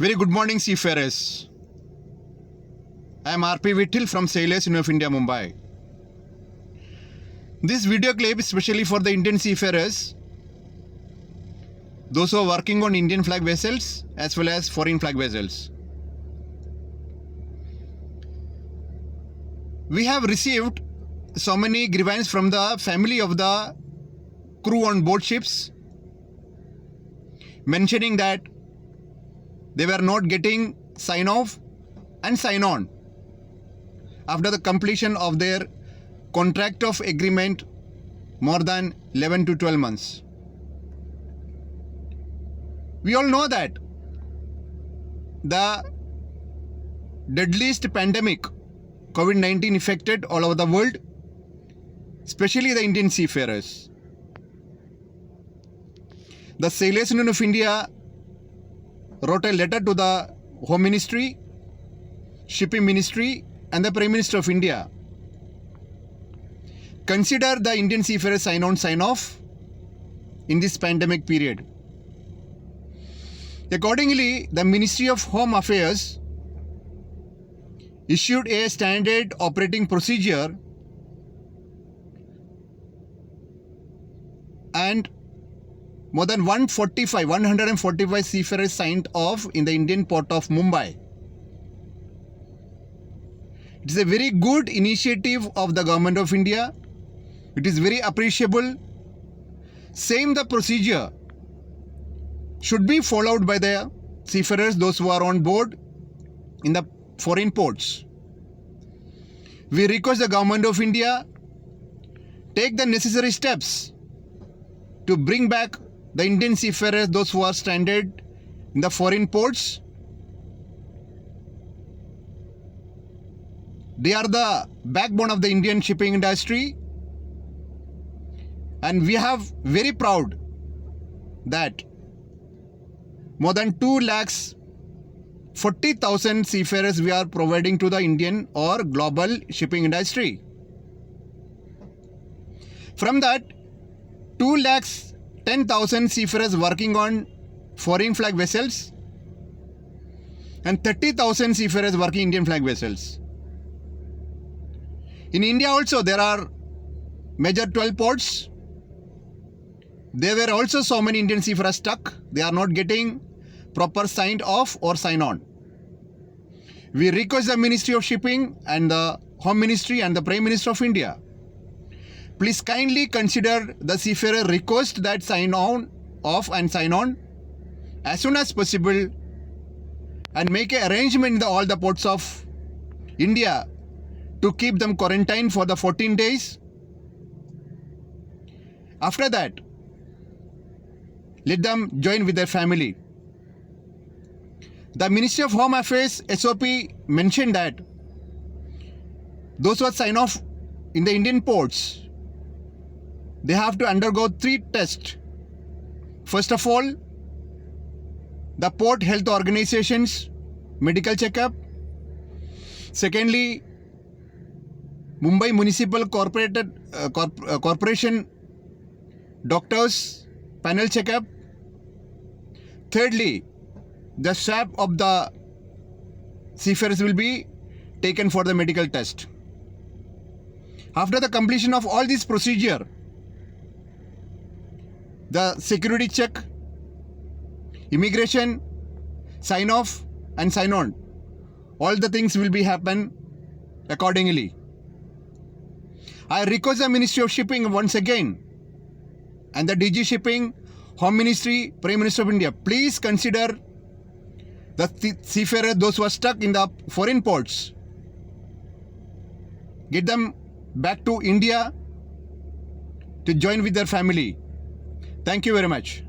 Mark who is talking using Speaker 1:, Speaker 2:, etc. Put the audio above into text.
Speaker 1: Very good morning, seafarers. I am RP Vittil from Sailors Union of India, Mumbai. This video clip is specially for the Indian seafarers, those who are working on Indian flag vessels as well as foreign flag vessels. We have received so many grievances from the family of the crew on board ships, mentioning that they were not getting sign off and sign on after the completion of their contract of agreement more than 11 to 12 months. We all know that the deadliest pandemic, COVID-19, affected all over the world, especially the Indian seafarers. The Sailors Union of India wrote a letter to the Home Ministry, Shipping Ministry and the Prime Minister of India. Consider the Indian seafarers sign on, sign off in this pandemic period. Accordingly, the Ministry of Home Affairs issued a standard operating procedure and more than 145 seafarers signed off in the Indian port of Mumbai. It is a very good initiative of the Government of India. It is very appreciable. Same the procedure should be followed by the seafarers, those who are on board in the foreign ports. We request the Government of India take the necessary steps to bring back the Indian seafarers, those who are stranded in the foreign ports. They are the backbone of the Indian shipping industry, and we have very proud that more than 2,40,000 seafarers we are providing to the Indian or global shipping industry. From that, 2,10,000 seafarers working on foreign flag vessels and 30,000 seafarers working Indian flag vessels. In India also there are major 12 ports. There were also so many Indian seafarers stuck. They are not getting proper signed off or sign on. We request the Ministry of Shipping and the Home Ministry and the Prime Minister of India, please kindly consider the seafarer request that sign on off and sign on as soon as possible and make an arrangement in all the ports of India to keep them quarantined for the 14 days. After that, let them join with their family. The Ministry of Home Affairs SOP mentioned that those who are sign off in the Indian ports, they have to undergo 3 tests. First of all, the port health organization's medical checkup. Secondly, Mumbai Municipal Corporation doctors panel checkup. Thirdly, the swab of the seafarers will be taken for the medical test. After the completion of all this procedure, the security check, immigration, sign off and sign on, all the things will be happen accordingly. I request the Ministry of Shipping once again and the DG Shipping, Home Ministry, Prime Minister of India, please consider the seafarers, those who are stuck in the foreign ports. Get them back to India to join with their family. Thank you very much.